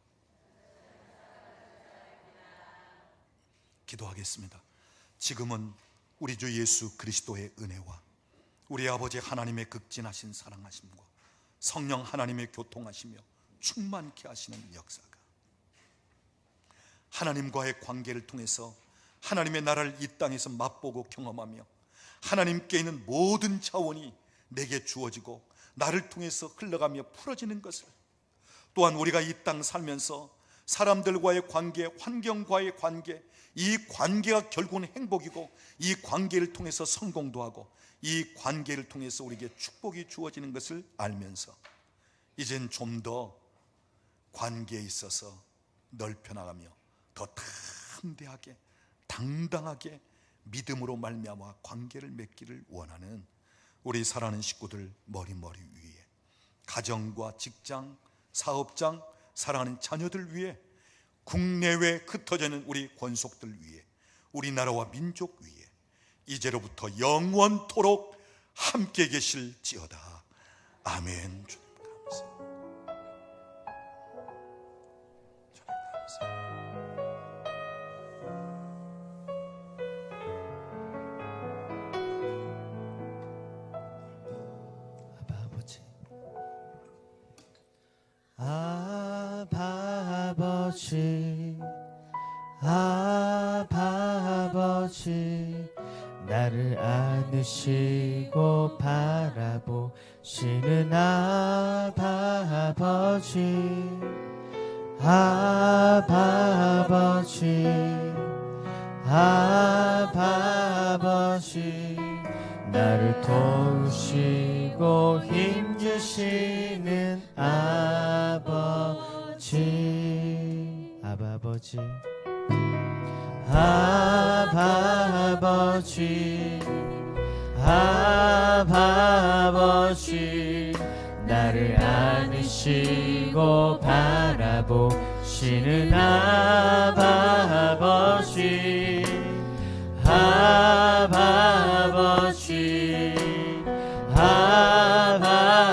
[SPEAKER 1] 기도하겠습니다. 지금은 우리 주 예수 그리스도의 은혜와 우리 아버지 하나님의 극진하신 사랑하심과 성령 하나님의 교통하시며 충만케 하시는 역사가 하나님과의 관계를 통해서 하나님의 나라를 이 땅에서 맛보고 경험하며 하나님께 있는 모든 자원이 내게 주어지고 나를 통해서 흘러가며 풀어지는 것을, 또한 우리가 이 땅 살면서 사람들과의 관계, 환경과의 관계, 이 관계가 결국은 행복이고 이 관계를 통해서 성공도 하고 이 관계를 통해서 우리에게 축복이 주어지는 것을 알면서 이젠 좀 더 관계에 있어서 넓혀나가며 더 담대하게 당당하게 믿음으로 말미암아 관계를 맺기를 원하는 우리 사랑하는 식구들 머리머리 위에, 가정과 직장, 사업장, 사랑하는 자녀들 위에, 국내외 흩어져 있는 우리 권속들 위에, 우리나라와 민족 위에 이제로부터 영원토록 함께 계실지어다. 아멘. 주님 감사합니다. 주님 감사합니다.
[SPEAKER 2] 아버지, 나를 안으시고 바라보시는 아버지, 아버지, 나를 도우시고 힘주시는 아버지, 아버지 아버지 아버지 나를 안으시고 바라보시는 아버지 아버지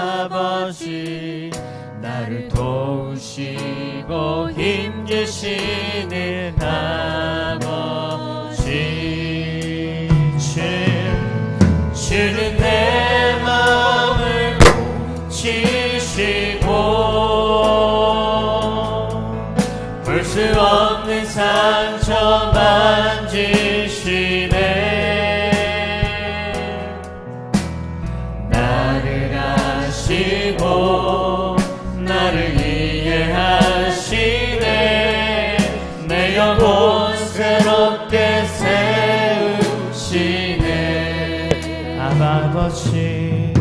[SPEAKER 2] 아버지 나를 도우시고 힘주시는 아버지 주는 내 마음을 고치시고 볼 수 없는 상처 만지시네 나를 아시고 나를 이해하시네 내 영혼 새롭게 세우시네 아버지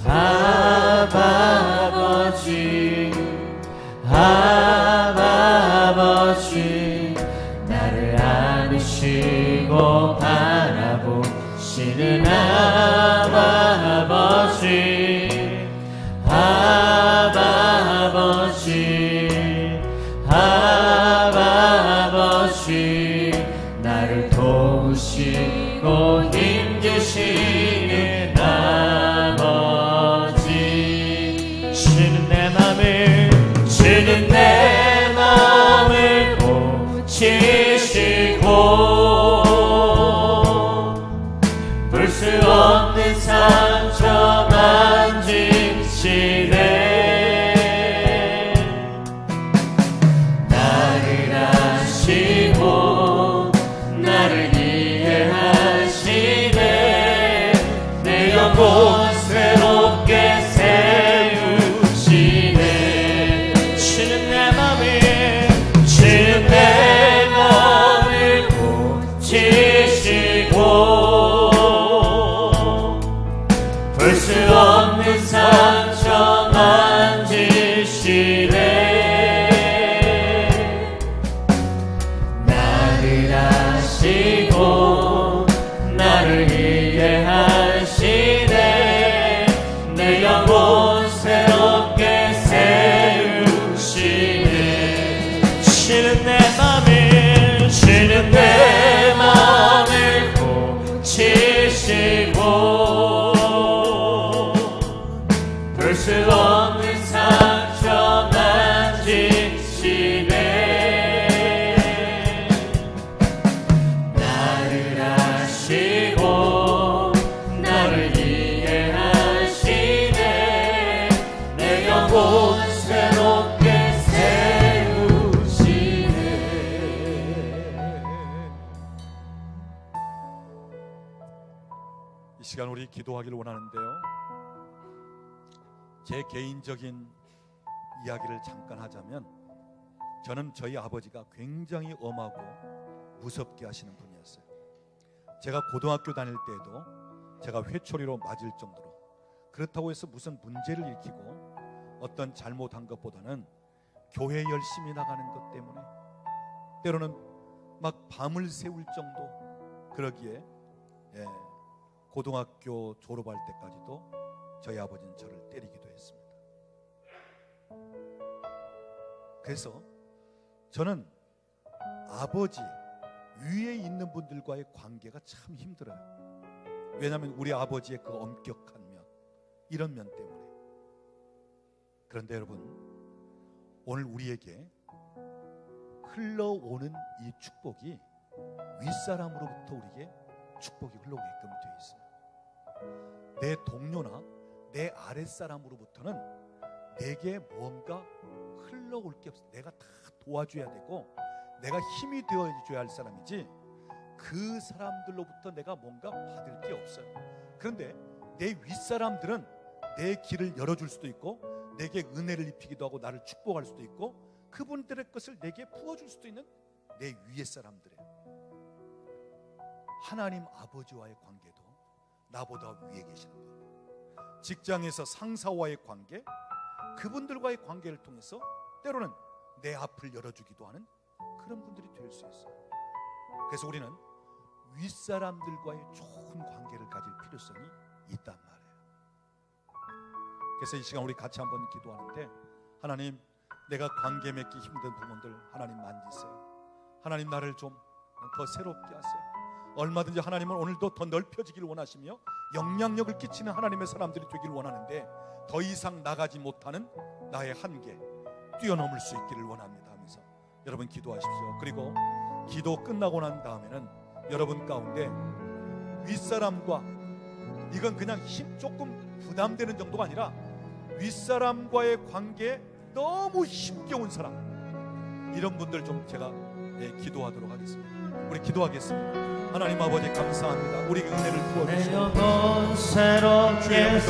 [SPEAKER 2] 아버지 아버지 나를 안으시고 바라보시는 아버지 아버지 아버지 나를 도우시고 힘주시는 아버지 주는 내 맘을 고치시고 볼 수 없는 상처 만지시네 나를 아시고 나를 이해하시네 내 영혼 새롭게 세우시네 주는 내 맘을 고치시고 볼 수 없는 상처 만지시네 나를 아시고 나를 이해하시네 내 영혼 새롭게 세우시네 주는 내 맘을 고치시고 볼 수 없는 상처 만지시네 나를 아시고 나를 이해하시네 내 영혼 새롭게 세우시네
[SPEAKER 1] 이 시간 우리 기도하기를 원하는데요. 제 개인적인 이야기를 잠깐 하자면 저는 저희 아버지가 굉장히 엄하고 무섭게 하시는 분이었어요. 제가 고등학교 다닐 때에도 제가 회초리로 맞을 정도로 그렇다고 해서 무슨 문제를 일으키고 어떤 잘못한 것보다는 교회 열심히 나가는 것 때문에 때로는 막 밤을 새울 정도 그러기에 고등학교 졸업할 때까지도 저희 아버지는 저를 때리기도 했습니다. 그래서 저는 아버지 위에 있는 분들과의 관계가 참 힘들어요. 왜냐하면 우리 아버지의 그 엄격한 면, 이런 면 때문에. 그런데 여러분, 오늘 우리에게 흘러오는 이 축복이 윗사람으로부터 우리에게 축복이 흘러오게끔 되어 있어요. 내 동료나 내 아랫사람으로부터는 내게 뭔가 흘러올 게 없어. 내가 다 도와줘야 되고 내가 힘이 되어줘야 할 사람이지 그 사람들로부터 내가 뭔가 받을 게 없어요. 그런데 내 윗사람들은 내 길을 열어줄 수도 있고 내게 은혜를 입히기도 하고 나를 축복할 수도 있고 그분들의 것을 내게 부어줄 수도 있는 내 위의 사람들이에요. 하나님 아버지와의 관계도 나보다 위에 계시는 분, 직장에서 상사와의 관계, 그분들과의 관계를 통해서 때로는 내 앞을 열어주기도 하는 그런 분들이 될 수 있어요. 그래서 우리는 윗사람들과의 좋은 관계를 가질 필요성이 있단 말이에요. 그래서 이 시간 우리 같이 한번 기도하는데, 하나님, 내가 관계 맺기 힘든 부분들 하나님 만지세요. 하나님, 나를 좀 더 새롭게 하세요. 얼마든지 하나님은 오늘도 더 넓혀지기를 원하시며 영향력을 끼치는 하나님의 사람들이 되기를 원하는데, 더 이상 나가지 못하는 나의 한계 뛰어넘을 수 있기를 원합니다 하면서 여러분 기도하십시오. 그리고 기도 끝나고 난 다음에는 여러분 가운데 윗사람과, 이건 그냥 힘 조금 부담되는 정도가 아니라 윗사람과의 관계에 너무 힘겨운 사람, 이런 분들 좀 제가 기도하도록 하겠습니다. 우리 기도하겠습니다. 하나님 아버지 감사합니다. 우리에게 은혜를
[SPEAKER 2] 내
[SPEAKER 1] 부어주시고
[SPEAKER 2] 영혼 새롭게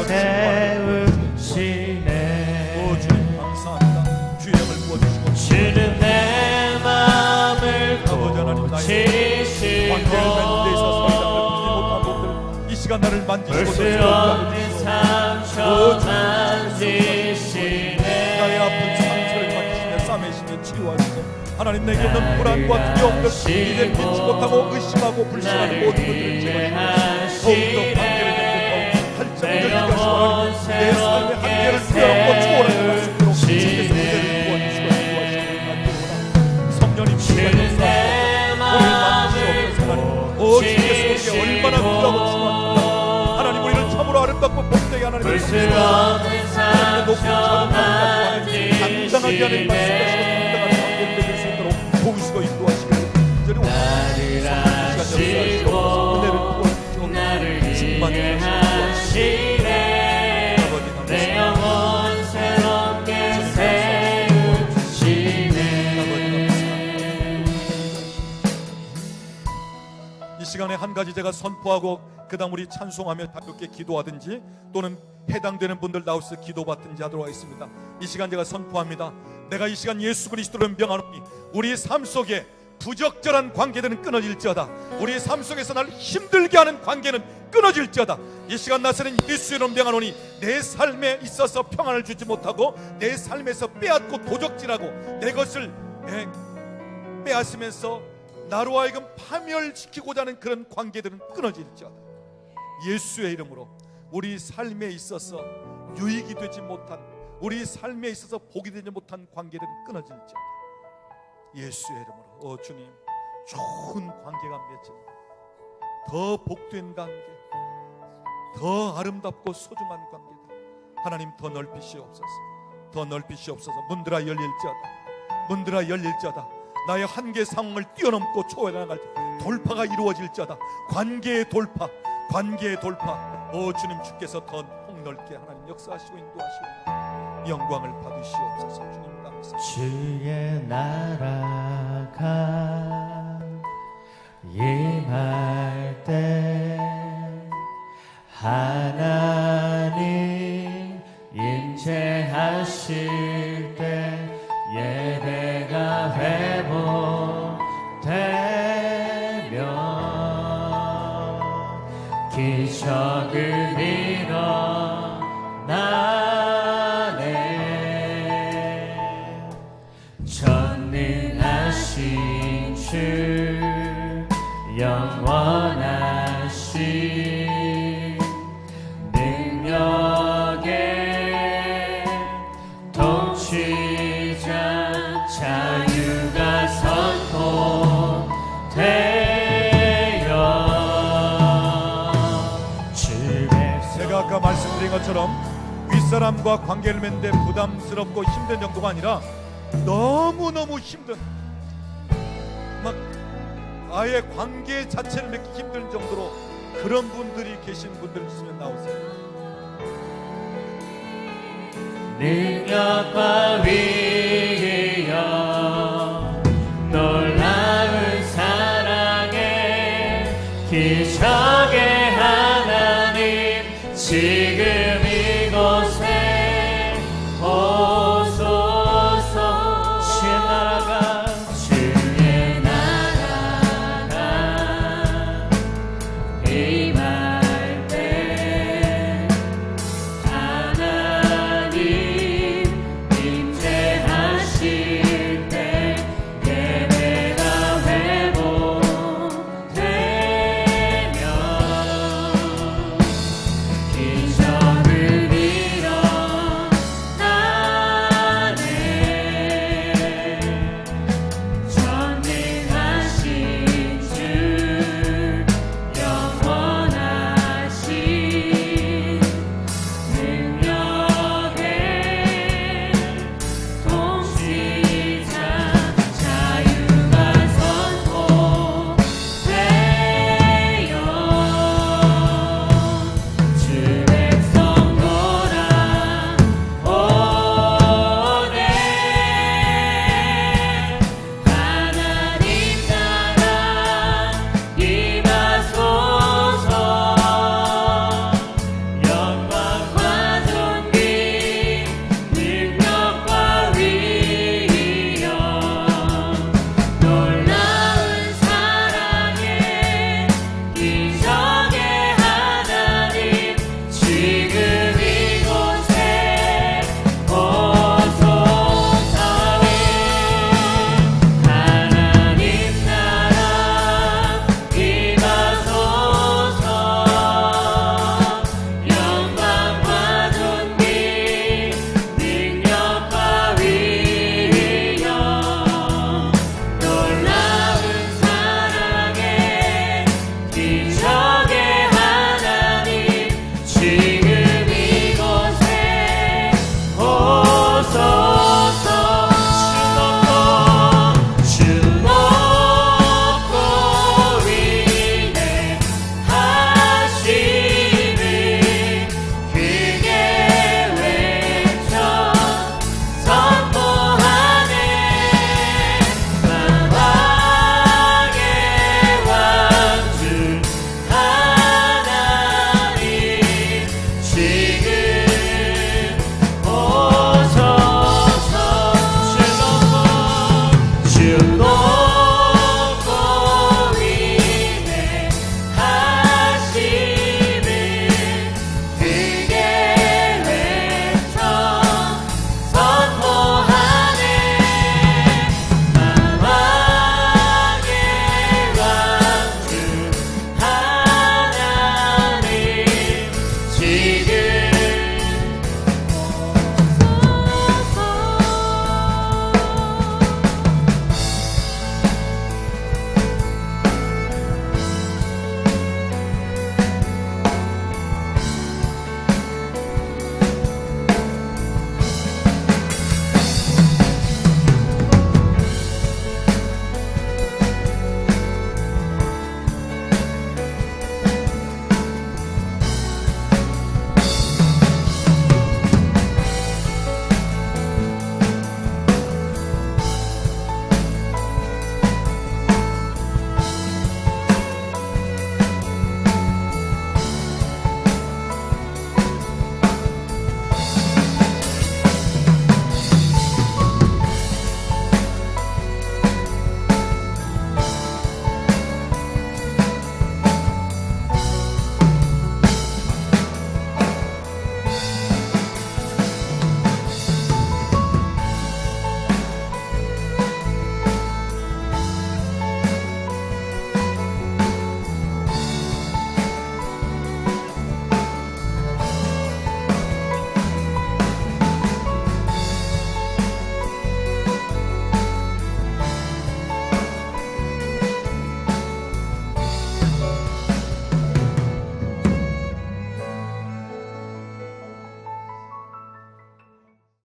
[SPEAKER 2] 세우시네.
[SPEAKER 1] 주님 감사합니다. 주의 영을 부어주시고
[SPEAKER 2] 주는 내 마음을
[SPEAKER 1] 아버지 하나님,
[SPEAKER 2] 고치시고
[SPEAKER 1] 관계를 맺는 데 있어서 더 이상 넓히지 못한 분들 이 시간 나를 만지시고
[SPEAKER 2] 불스러운 상처 만지시네.
[SPEAKER 1] 나의 아픈 상처를 만지시며 싸매시며 치유하시고 하나님, 내게 없는 불안과 두려움들, 이제 믿지 못하고 의심하고 불신하는 모든 것들을 제거하시고 더욱더 관계를 맺고 활짝을 열리게 하시고 하나님, 내 삶의 한계를 뛰어넘고 초월하는 말씀으로 주께서 은혜를 부어주시고 인도하시고 만들어오라. 성령님 주께서 우리를 만지시옵소서. 하나님, 주께서 우리에게 얼마나 귀하고 중요한가. 하나님, 우리를 참으로 아름답고 복되게 하나님의
[SPEAKER 2] 불스러운
[SPEAKER 1] 높은
[SPEAKER 2] 상처
[SPEAKER 1] 자존감을 당당하게 하는 말씀하시고 당당한 관계를 맺을 수 있도록 도우시고 인도하시기를 간절히
[SPEAKER 2] 하시고 나를 이해하시네. 내 영혼 새롭게 세우시네.
[SPEAKER 1] 이 시간에 한 가지 제가 선포하고 그 다음 우리 찬송하며 가볍게 기도하든지 또는 해당되는 분들 나오셔서 기도받든지 하도록 하겠습니다. 이 시간 제가 선포합니다. 내가 이 시간 예수 그리스도를 명하노니 우리 삶 속에 부적절한 관계들은 끊어질지어다. 우리 삶 속에서 나를 힘들게 하는 관계는 끊어질지어다. 이 시간 나서는 예수의 이름 명하노니 내 삶에 있어서 평안을 주지 못하고 내 삶에서 빼앗고 도적질하고 내 것을 빼앗으면서 나로 하여금 파멸시키고자 하는 그런 관계들은 끊어질지어다. 예수의 이름으로 우리 삶에 있어서 유익이 되지 못한, 우리 삶에 있어서 복이 되지 못한 관계들은 끊어질지어다. 예수의 이름으로 주님, 좋은 관계가 맺어져 더 복된 관계, 더 아름답고 소중한 관계들 하나님 더 넓히시옵소서. 더 넓히시옵소서. 문들아 열릴지어다. 문들아 열릴지어다. 나의 한계 상황을 뛰어넘고 초월해나갈 돌파가 이루어질지어다. 관계의 돌파, 관계의 돌파. 주님, 주께서 더 폭넓게 하나님 역사하시고 인도하시고 영광을 받으시옵소서. 주님 감사합니다.
[SPEAKER 2] 주의 나라가 임할 때 하나님 임재하실 때 예배가 회복되며 기적을 일어나네. 전능하신 주 영원하신 능력의 통치자 자유가 선포되어
[SPEAKER 1] 제가 아까 말씀드린 것처럼 윗사람과 관계를 맺는데 부담스럽고 힘든 정도가 아니라 너무너무 힘든, 막 아예 관계 자체를 맺기 힘든 정도로 그런 분들이 계신 분들 있으면 나오세요.
[SPEAKER 2] 능력과 위